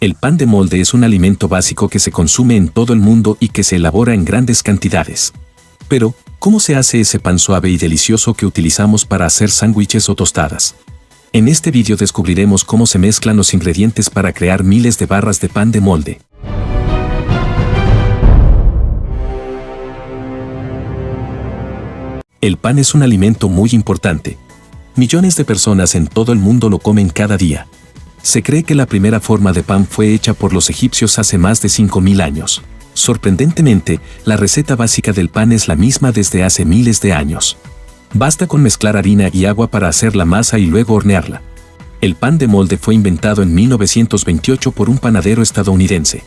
El pan de molde es un alimento básico que se consume en todo el mundo y que se elabora en grandes cantidades. Pero, ¿cómo se hace ese pan suave y delicioso que utilizamos para hacer sándwiches o tostadas? En este vídeo descubriremos cómo se mezclan los ingredientes para crear miles de barras de pan de molde. El pan es un alimento muy importante. Millones de personas en todo el mundo lo comen cada día. Se cree que la primera forma de pan fue hecha por los egipcios hace más de 5000 años. Sorprendentemente, la receta básica del pan es la misma desde hace miles de años. Basta con mezclar harina y agua para hacer la masa y luego hornearla. El pan de molde fue inventado en 1928 por un panadero estadounidense.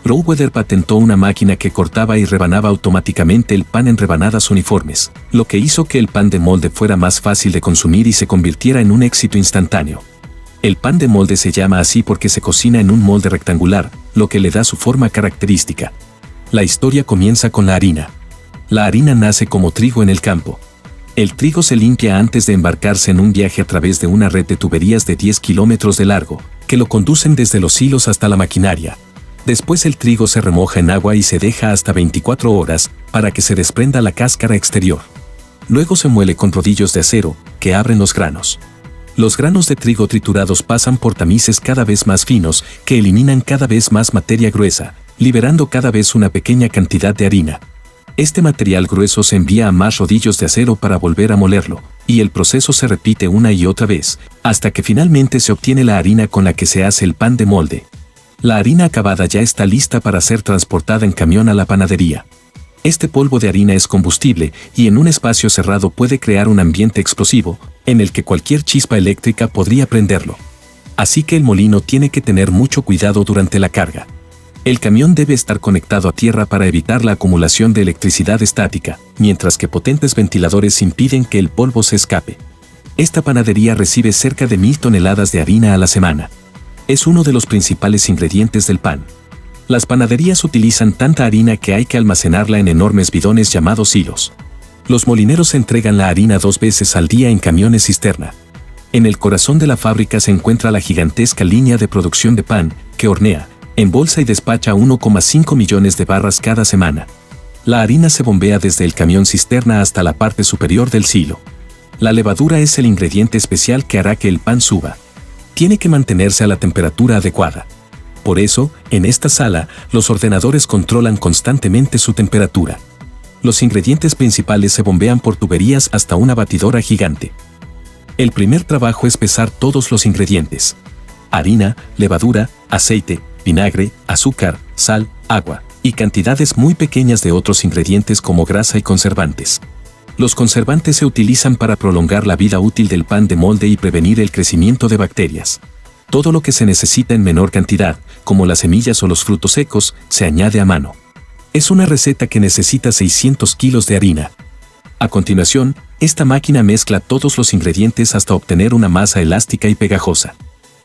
Browether patentó una máquina que cortaba y rebanaba automáticamente el pan en rebanadas uniformes, lo que hizo que el pan de molde fuera más fácil de consumir y se convirtiera en un éxito instantáneo. El pan de molde se llama así porque se cocina en un molde rectangular, lo que le da su forma característica. La historia comienza con la harina. La harina nace como trigo en el campo. El trigo se limpia antes de embarcarse en un viaje a través de una red de tuberías de 10 kilómetros de largo, que lo conducen desde los hilos hasta la maquinaria. Después el trigo se remoja en agua y se deja hasta 24 horas para que se desprenda la cáscara exterior. Luego se muele con rodillos de acero, que abren los granos. Los granos de trigo triturados pasan por tamices cada vez más finos que eliminan cada vez más materia gruesa, liberando cada vez una pequeña cantidad de harina. Este material grueso se envía a más rodillos de acero para volver a molerlo, y el proceso se repite una y otra vez, hasta que finalmente se obtiene la harina con la que se hace el pan de molde. La harina acabada ya está lista para ser transportada en camión a la panadería. Este polvo de harina es combustible y en un espacio cerrado puede crear un ambiente explosivo, en el que cualquier chispa eléctrica podría prenderlo. Así que el molino tiene que tener mucho cuidado durante la carga. El camión debe estar conectado a tierra para evitar la acumulación de electricidad estática, mientras que potentes ventiladores impiden que el polvo se escape. Esta panadería recibe cerca de 1000 toneladas de harina a la semana. Es uno de los principales ingredientes del pan. Las panaderías utilizan tanta harina que hay que almacenarla en enormes bidones llamados hilos. Los molineros entregan la harina 2 veces al día en camiones cisterna. En el corazón de la fábrica se encuentra la gigantesca línea de producción de pan, que hornea, embolsa y despacha 1,5 millones de barras cada semana. La harina se bombea desde el camión cisterna hasta la parte superior del silo. La levadura es el ingrediente especial que hará que el pan suba. Tiene que mantenerse a la temperatura adecuada. Por eso, en esta sala, los ordenadores controlan constantemente su temperatura. Los ingredientes principales se bombean por tuberías hasta una batidora gigante. El primer trabajo es pesar todos los ingredientes: harina, levadura, aceite, vinagre, azúcar, sal, agua, y cantidades muy pequeñas de otros ingredientes como grasa y conservantes. Los conservantes se utilizan para prolongar la vida útil del pan de molde y prevenir el crecimiento de bacterias. Todo lo que se necesita en menor cantidad, como las semillas o los frutos secos, se añade a mano. Es una receta que necesita 600 kilos de harina. A continuación, esta máquina mezcla todos los ingredientes hasta obtener una masa elástica y pegajosa.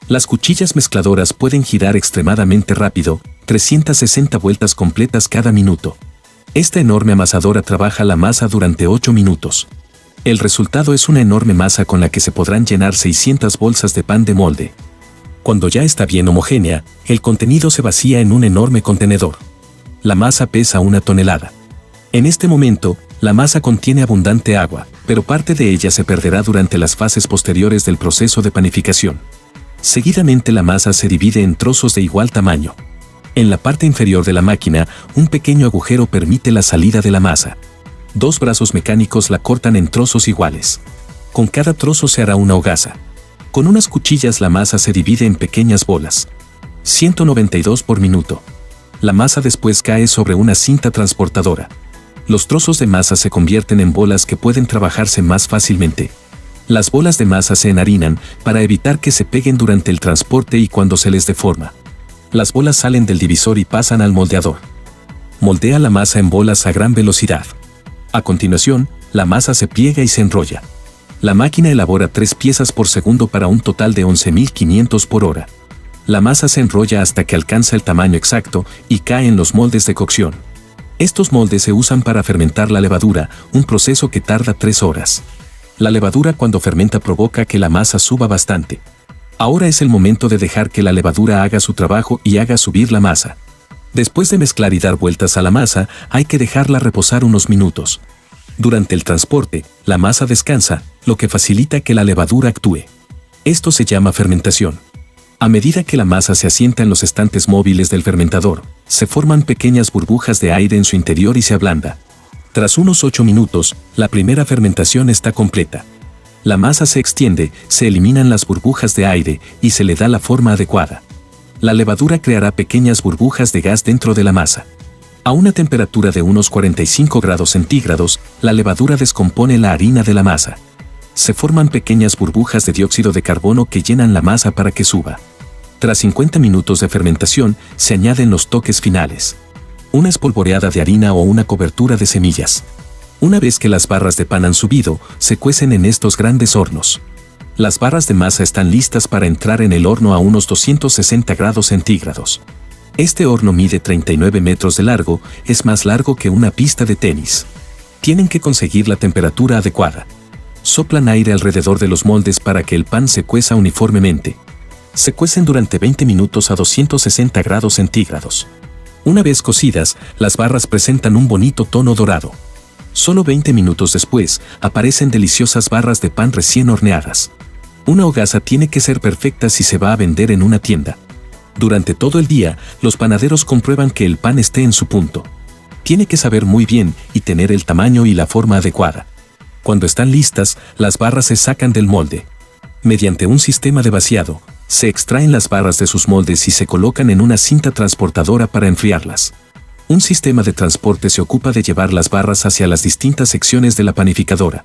Las cuchillas mezcladoras pueden girar extremadamente rápido, 360 vueltas completas cada minuto. Esta enorme amasadora trabaja la masa durante 8 minutos. El resultado es una enorme masa con la que se podrán llenar 600 bolsas de pan de molde. Cuando ya está bien homogénea, el contenido se vacía en un enorme contenedor. La masa pesa 1 tonelada. En este momento, la masa contiene abundante agua, pero parte de ella se perderá durante las fases posteriores del proceso de panificación. Seguidamente la masa se divide en trozos de igual tamaño. En la parte inferior de la máquina, un pequeño agujero permite la salida de la masa. 2 brazos mecánicos la cortan en trozos iguales. Con cada trozo se hará una hogaza. Con unas cuchillas la masa se divide en pequeñas bolas. 192 por minuto. La masa después cae sobre una cinta transportadora. Los trozos de masa se convierten en bolas que pueden trabajarse más fácilmente. Las bolas de masa se enharinan para evitar que se peguen durante el transporte y cuando se les deforma. Las bolas salen del divisor y pasan al moldeador. Moldea la masa en bolas a gran velocidad. A continuación, la masa se pliega y se enrolla. La máquina elabora 3 piezas por segundo para un total de 11.500 por hora. La masa se enrolla hasta que alcanza el tamaño exacto y cae en los moldes de cocción. Estos moldes se usan para fermentar la levadura, un proceso que tarda 3 horas. La levadura cuando fermenta provoca que la masa suba bastante. Ahora es el momento de dejar que la levadura haga su trabajo y haga subir la masa. Después de mezclar y dar vueltas a la masa, hay que dejarla reposar unos minutos. Durante el transporte, la masa descansa, lo que facilita que la levadura actúe. Esto se llama fermentación. A medida que la masa se asienta en los estantes móviles del fermentador, se forman pequeñas burbujas de aire en su interior y se ablanda. Tras unos 8 minutos, la primera fermentación está completa. La masa se extiende, se eliminan las burbujas de aire y se le da la forma adecuada. La levadura creará pequeñas burbujas de gas dentro de la masa. A una temperatura de unos 45 grados centígrados, la levadura descompone la harina de la masa. Se forman pequeñas burbujas de dióxido de carbono que llenan la masa para que suba. Tras 50 minutos de fermentación, se añaden los toques finales. Una espolvoreada de harina o una cobertura de semillas. Una vez que las barras de pan han subido, se cuecen en estos grandes hornos. Las barras de masa están listas para entrar en el horno a unos 260 grados centígrados. Este horno mide 39 metros de largo, es más largo que una pista de tenis. Tienen que conseguir la temperatura adecuada. Soplan aire alrededor de los moldes para que el pan se cueza uniformemente. Se cuecen durante 20 minutos a 260 grados centígrados. Una vez cocidas, las barras presentan un bonito tono dorado. Solo 20 minutos después, aparecen deliciosas barras de pan recién horneadas. Una hogaza tiene que ser perfecta si se va a vender en una tienda. Durante todo el día, los panaderos comprueban que el pan esté en su punto. Tiene que saber muy bien y tener el tamaño y la forma adecuada. Cuando están listas, las barras se sacan del molde. Mediante un sistema de vaciado, se extraen las barras de sus moldes y se colocan en una cinta transportadora para enfriarlas. Un sistema de transporte se ocupa de llevar las barras hacia las distintas secciones de la panificadora.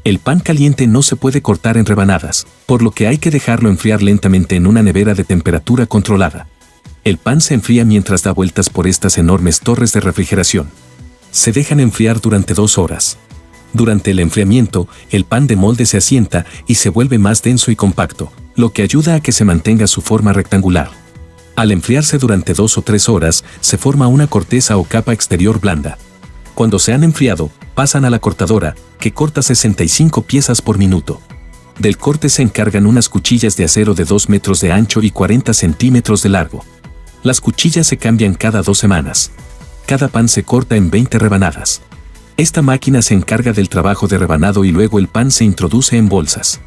El pan caliente no se puede cortar en rebanadas, por lo que hay que dejarlo enfriar lentamente en una nevera de temperatura controlada. El pan se enfría mientras da vueltas por estas enormes torres de refrigeración. Se dejan enfriar durante 2 horas. Durante el enfriamiento, el pan de molde se asienta y se vuelve más denso y compacto, lo que ayuda a que se mantenga su forma rectangular. Al enfriarse durante 2 o 3 horas, se forma una corteza o capa exterior blanda. Cuando se han enfriado, pasan a la cortadora, que corta 65 piezas por minuto. Del corte se encargan unas cuchillas de acero de 2 metros de ancho y 40 centímetros de largo. Las cuchillas se cambian cada 2 semanas. Cada pan se corta en 20 rebanadas. Esta máquina se encarga del trabajo de rebanado y luego el pan se introduce en bolsas.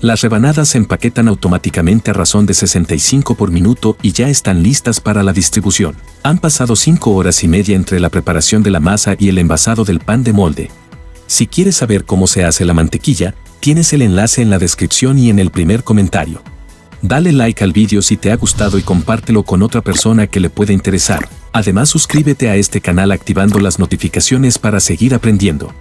Las rebanadas se empaquetan automáticamente a razón de 65 por minuto y ya están listas para la distribución. Han pasado 5 horas y media entre la preparación de la masa y el envasado del pan de molde. Si quieres saber cómo se hace la mantequilla, tienes el enlace en la descripción y en el primer comentario. Dale like al vídeo si te ha gustado y compártelo con otra persona que le pueda interesar. Además, suscríbete a este canal activando las notificaciones para seguir aprendiendo.